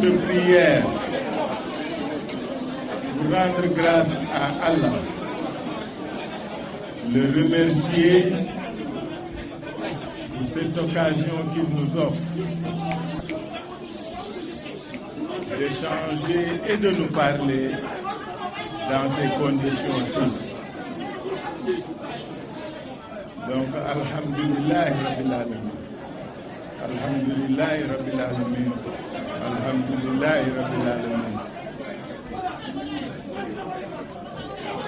de prière pour rendre grâce à Allah, le remercier pour cette occasion qu'il nous offre d'échanger et de nous parler dans ces conditions-ci. Donc, Alhamdulillah Rabbil Alamin. Alhamdulillah Rabbil Alamin. Alhamdulillah Rabbil Alamin.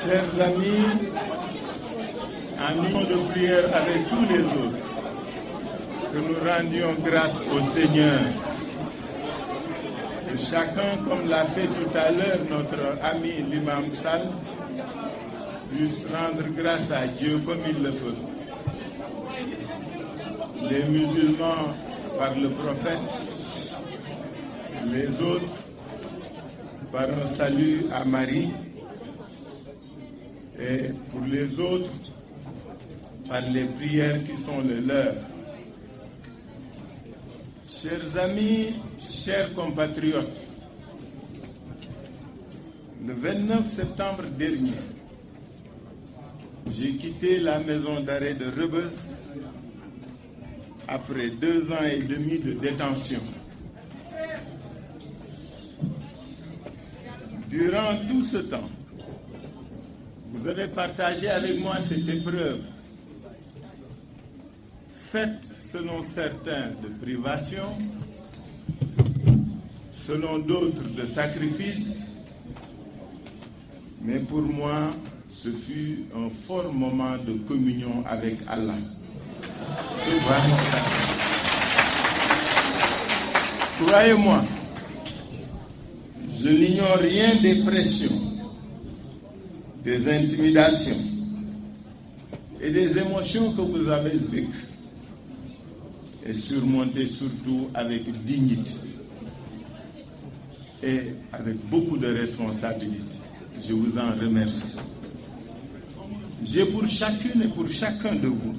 Chers amis, en union de prière avec tous les autres, que nous rendions grâce au Seigneur. Que chacun, comme l'a fait tout à l'heure notre ami l'imam Sall, puisse rendre grâce à Dieu comme il le peut. Les musulmans par le prophète, les autres par un salut à Marie, et pour les autres par les prières qui sont les leurs. Chers amis, chers compatriotes, le 29 septembre dernier, j'ai quitté la maison d'arrêt de Rebeuss après 2 ans et demi de détention. Durant tout ce temps, vous avez partagé avec moi cette épreuve, faite selon certains de privation, selon d'autres de sacrifice, mais pour moi, ce fut un fort moment de communion avec Allah. Croyez-moi, je n'ignore rien des pressions, des intimidations et des émotions que vous avez vécues et surmontées surtout avec dignité et avec beaucoup de responsabilité. Je vous en remercie. J'ai pour chacune et pour chacun de vous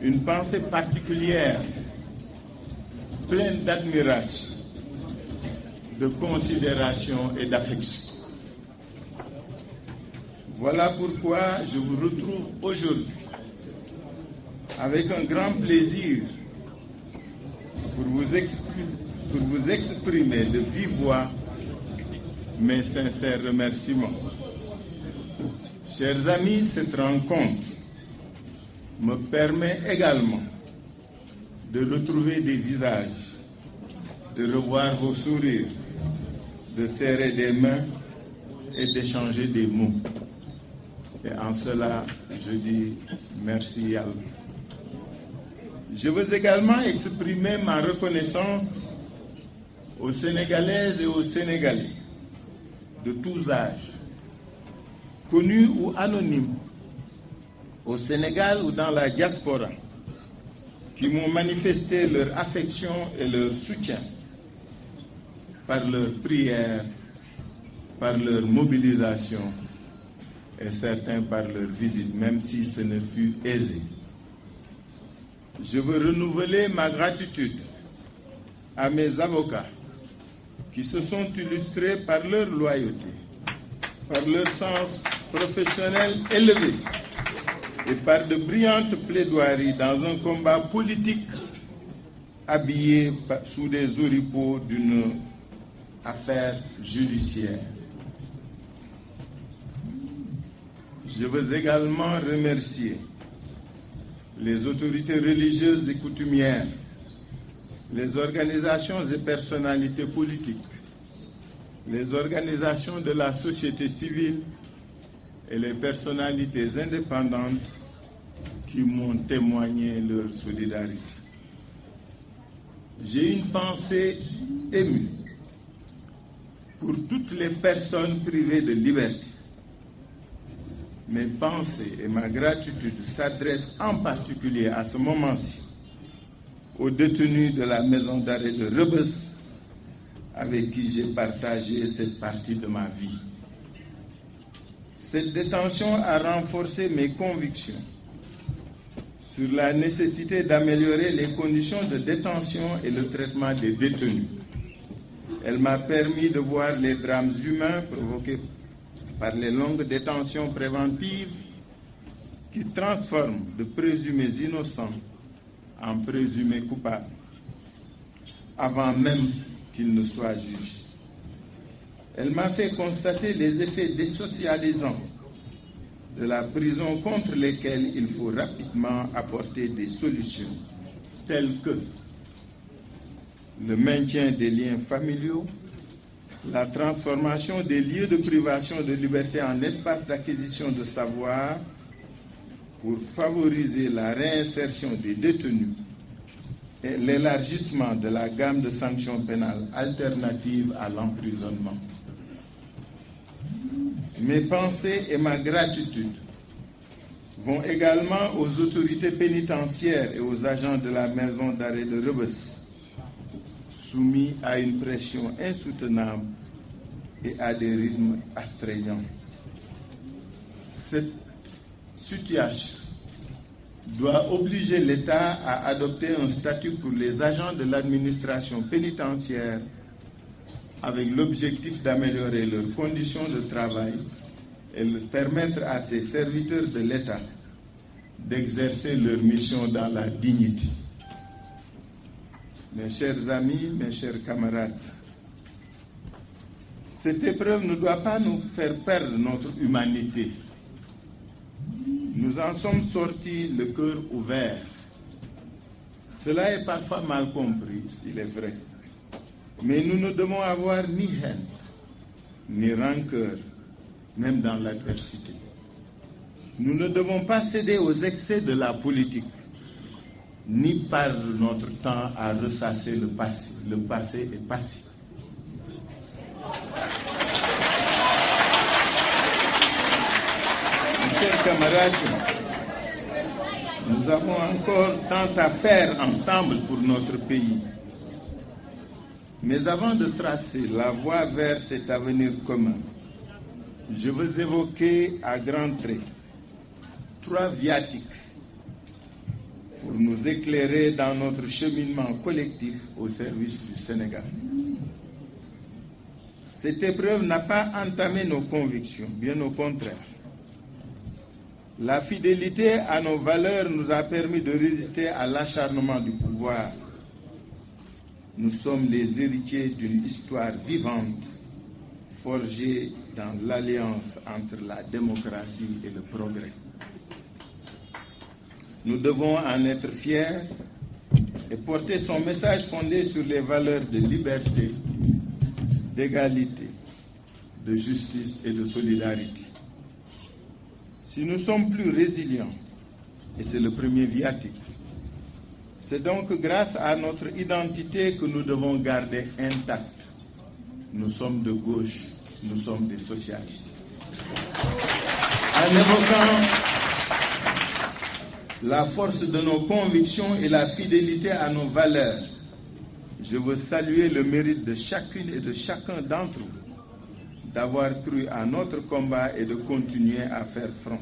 une pensée particulière, pleine d'admiration, de considération et d'affection. Voilà pourquoi je vous retrouve aujourd'hui avec un grand plaisir pour vous exprimer de vive voix mes sincères remerciements. Chers amis, cette rencontre me permet également de retrouver des visages, de revoir vos sourires, de serrer des mains et d'échanger des mots. Et en cela, je dis merci Allah. Je veux également exprimer ma reconnaissance aux Sénégalaises et aux Sénégalais de tous âges, connus ou anonymes, au Sénégal ou dans la diaspora, qui m'ont manifesté leur affection et leur soutien par leurs prières, par leur mobilisation et certains par leur visite, même si ce ne fut aisé. Je veux renouveler ma gratitude à mes avocats qui se sont illustrés par leur loyauté, par leur sens professionnel élevé et par de brillantes plaidoiries dans un combat politique habillé sous des oripeaux d'une affaire judiciaire. Je veux également remercier les autorités religieuses et coutumières, les organisations et personnalités politiques, les organisations de la société civile et les personnalités indépendantes qui m'ont témoigné leur solidarité. J'ai une pensée émue pour toutes les personnes privées de liberté. Mes pensées et ma gratitude s'adressent en particulier à ce moment-ci aux détenus de la maison d'arrêt de Rebeuss avec qui j'ai partagé cette partie de ma vie. Cette détention a renforcé mes convictions sur la nécessité d'améliorer les conditions de détention et le traitement des détenus. Elle m'a permis de voir les drames humains provoqués par les longues détentions préventives qui transforment de présumés innocents en présumés coupables, avant même qu'ils ne soient jugés. Elle m'a fait constater les effets désocialisants de la prison contre lesquels il faut rapidement apporter des solutions telles que le maintien des liens familiaux, la transformation des lieux de privation de liberté en espaces d'acquisition de savoir pour favoriser la réinsertion des détenus et l'élargissement de la gamme de sanctions pénales alternatives à l'emprisonnement. Mes pensées et ma gratitude vont également aux autorités pénitentiaires et aux agents de la maison d'arrêt de Rebeuss, soumis à une pression insoutenable et à des rythmes astreignants. Cette situation doit obliger l'État à adopter un statut pour les agents de l'administration pénitentiaire avec l'objectif d'améliorer leurs conditions de travail et de permettre à ces serviteurs de l'État d'exercer leur mission dans la dignité. Mes chers amis, mes chers camarades, cette épreuve ne doit pas nous faire perdre notre humanité. Nous en sommes sortis le cœur ouvert. Cela est parfois mal compris, il est vrai. Mais nous ne devons avoir ni haine, ni rancœur, même dans l'adversité. Nous ne devons pas céder aux excès de la politique, ni perdre notre temps à ressasser le passé. Le passé est passé. Mes chers camarades, nous avons encore tant à faire ensemble pour notre pays. Mais avant de tracer la voie vers cet avenir commun, je veux évoquer à grands traits 3 viatiques pour nous éclairer dans notre cheminement collectif au service du Sénégal. Cette épreuve n'a pas entamé nos convictions, bien au contraire. La fidélité à nos valeurs nous a permis de résister à l'acharnement du pouvoir. Nous sommes les héritiers d'une histoire vivante, forgée dans l'alliance entre la démocratie et le progrès. Nous devons en être fiers et porter son message fondé sur les valeurs de liberté, d'égalité, de justice et de solidarité. Si nous sommes plus résilients, et c'est le premier viatique, c'est donc grâce à notre identité que nous devons garder intacte. Nous sommes de gauche, nous sommes des socialistes. En évoquant la force de nos convictions et la fidélité à nos valeurs, je veux saluer le mérite de chacune et de chacun d'entre vous d'avoir cru à notre combat et de continuer à faire front.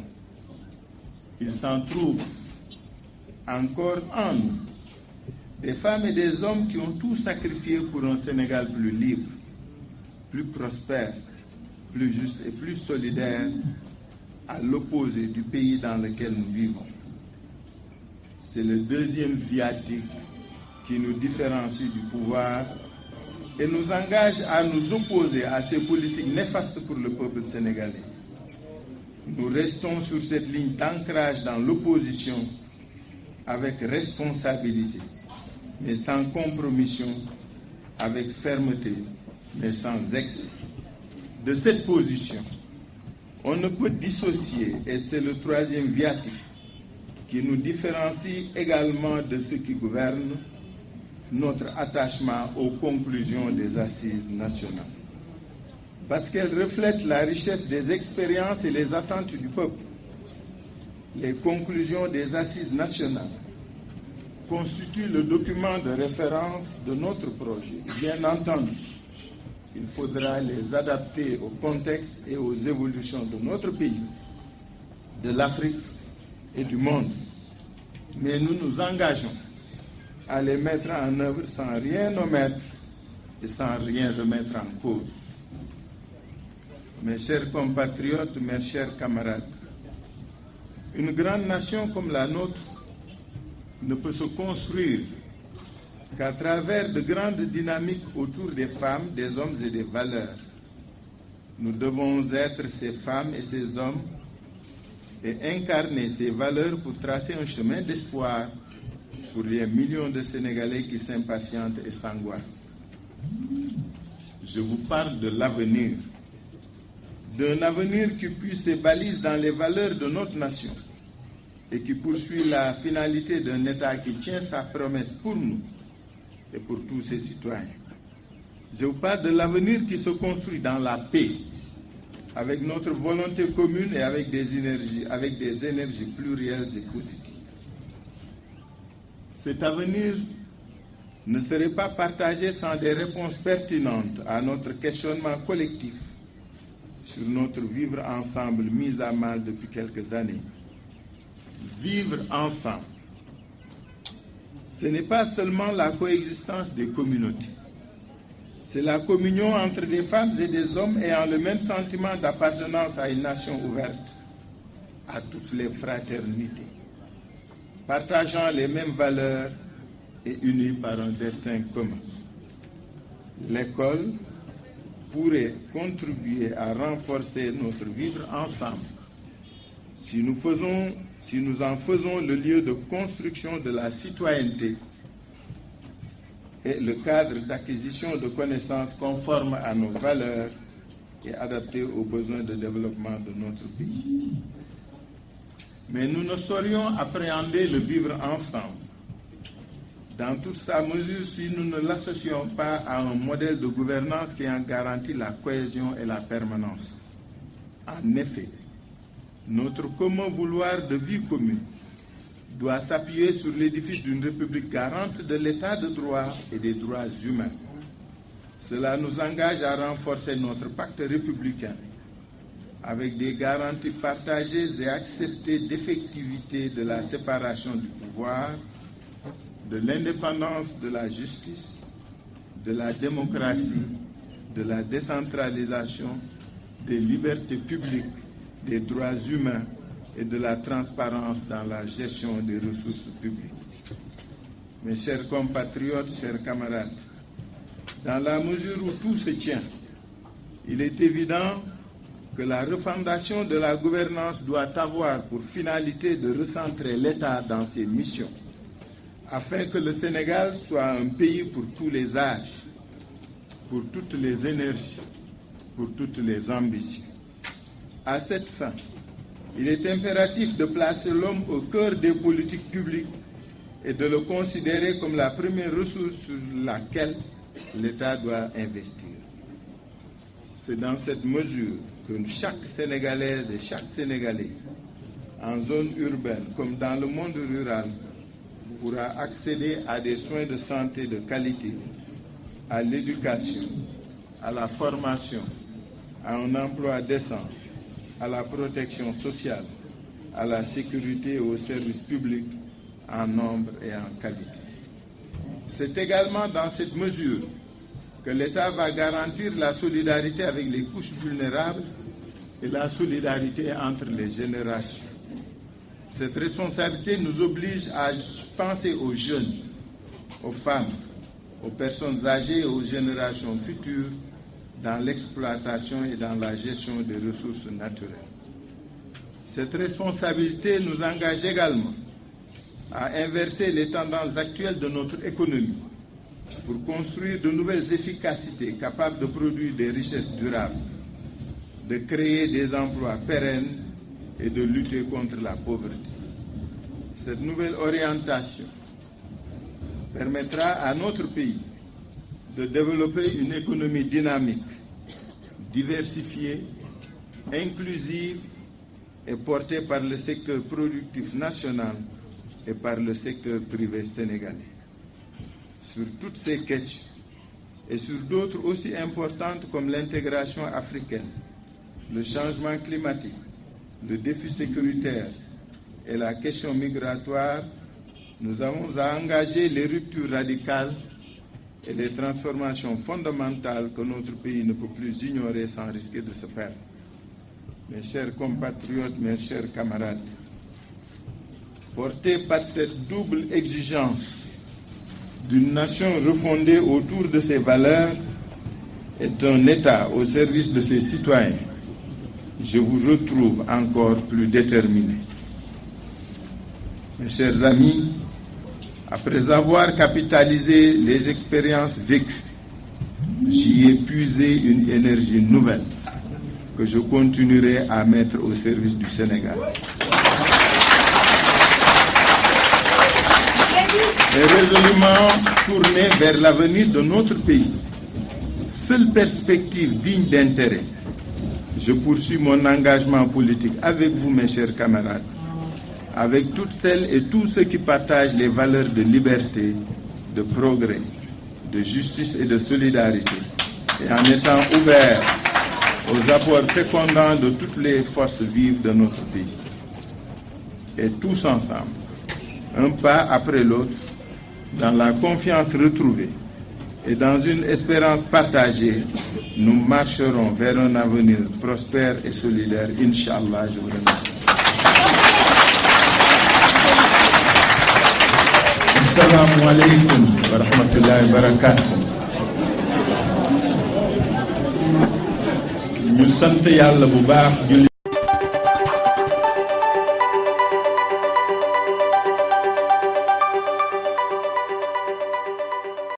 Il s'en trouve encore en nous des femmes et des hommes qui ont tout sacrifié pour un Sénégal plus libre, plus prospère, plus juste et plus solidaire, à l'opposé du pays dans lequel nous vivons. C'est le deuxième viatique qui nous différencie du pouvoir et nous engage à nous opposer à ces politiques néfastes pour le peuple sénégalais. Nous restons sur cette ligne d'ancrage dans l'opposition avec responsabilité, mais sans compromission, avec fermeté, mais sans excès. De cette position, on ne peut dissocier, et c'est le troisième viatique qui nous différencie également de ceux qui gouvernent, notre attachement aux conclusions des assises nationales. Parce qu'elles reflètent la richesse des expériences et les attentes du peuple. Les conclusions des assises nationales constituent le document de référence de notre projet. Bien entendu, il faudra les adapter au contexte et aux évolutions de notre pays, de l'Afrique et du monde. Mais nous nous engageons à les mettre en œuvre sans rien omettre et sans rien remettre en cause. Mes chers compatriotes, mes chers camarades, une grande nation comme la nôtre ne peut se construire qu'à travers de grandes dynamiques autour des femmes, des hommes et des valeurs. Nous devons être ces femmes et ces hommes et incarner ces valeurs pour tracer un chemin d'espoir pour les millions de Sénégalais qui s'impatientent et s'angoissent. Je vous parle de l'avenir, d'un avenir qui puise ses balises dans les valeurs de notre nation et qui poursuit la finalité d'un État qui tient sa promesse pour nous et pour tous ses citoyens. Je vous parle de l'avenir qui se construit dans la paix, avec notre volonté commune et avec des énergies plurielles et positives. Cet avenir ne serait pas partagé sans des réponses pertinentes à notre questionnement collectif sur notre vivre ensemble mis à mal depuis quelques années. Vivre ensemble, ce n'est pas seulement la coexistence des communautés, c'est la communion entre des femmes et des hommes ayant le même sentiment d'appartenance à une nation ouverte, à toutes les fraternités, partageant les mêmes valeurs et unis par un destin commun. L'école pourrait contribuer à renforcer notre vivre ensemble si nous en faisons le lieu de construction de la citoyenneté et le cadre d'acquisition de connaissances conformes à nos valeurs et adaptées aux besoins de développement de notre pays. Mais nous ne saurions appréhender le vivre ensemble dans toute sa mesure si nous ne l'associons pas à un modèle de gouvernance qui en garantit la cohésion et la permanence. En effet, notre commun vouloir de vie commune doit s'appuyer sur l'édifice d'une république garante de l'état de droit et des droits humains. Cela nous engage à renforcer notre pacte républicain avec des garanties partagées et acceptées d'effectivité de la séparation du pouvoir, de l'indépendance de la justice, de la démocratie, de la décentralisation, des libertés publiques, des droits humains et de la transparence dans la gestion des ressources publiques. Mes chers compatriotes, chers camarades, dans la mesure où tout se tient, il est évident que la refondation de la gouvernance doit avoir pour finalité de recentrer l'État dans ses missions, afin que le Sénégal soit un pays pour tous les âges, pour toutes les énergies, pour toutes les ambitions. À cette fin, il est impératif de placer l'homme au cœur des politiques publiques et de le considérer comme la première ressource sur laquelle l'État doit investir. C'est dans cette mesure que chaque Sénégalaise et chaque Sénégalais, en zone urbaine comme dans le monde rural, pourra accéder à des soins de santé de qualité, à l'éducation, à la formation, à un emploi décent, à la protection sociale, à la sécurité et aux services publics en nombre et en qualité. C'est également dans cette mesure que l'État va garantir la solidarité avec les couches vulnérables et la solidarité entre les générations. Cette responsabilité nous oblige à penser aux jeunes, aux femmes, aux personnes âgées et aux générations futures dans l'exploitation et dans la gestion des ressources naturelles. Cette responsabilité nous engage également à inverser les tendances actuelles de notre économie pour construire de nouvelles efficacités capables de produire des richesses durables, de créer des emplois pérennes et de lutter contre la pauvreté. Cette nouvelle orientation permettra à notre pays de développer une économie dynamique, diversifiée, inclusive et portée par le secteur productif national et par le secteur privé sénégalais. Sur toutes ces questions et sur d'autres aussi importantes comme l'intégration africaine, le changement climatique, le défi sécuritaire et la question migratoire, nous avons à engager les ruptures radicales et les transformations fondamentales que notre pays ne peut plus ignorer sans risquer de se faire. Mes chers compatriotes, mes chers camarades, portés par cette double exigence d'une nation refondée autour de ses valeurs et d'un État au service de ses citoyens, je vous retrouve encore plus déterminés. Mes chers amis, après avoir capitalisé les expériences vécues, j'y ai puisé une énergie nouvelle que je continuerai à mettre au service du Sénégal. Et résolument tourné vers l'avenir de notre pays, seule perspective digne d'intérêt, je poursuis mon engagement politique avec vous, mes chers camarades, avec toutes celles et tous ceux qui partagent les valeurs de liberté, de progrès, de justice et de solidarité, et en étant ouvert aux apports fécondants de toutes les forces vives de notre pays. Et tous ensemble, un pas après l'autre, dans la confiance retrouvée et dans une espérance partagée, nous marcherons vers un avenir prospère et solidaire. Inch'Allah, je vous remercie. Assalamu alaikum wa rahmatullahi wa barakatuh. ñu sant Yàlla bu baax.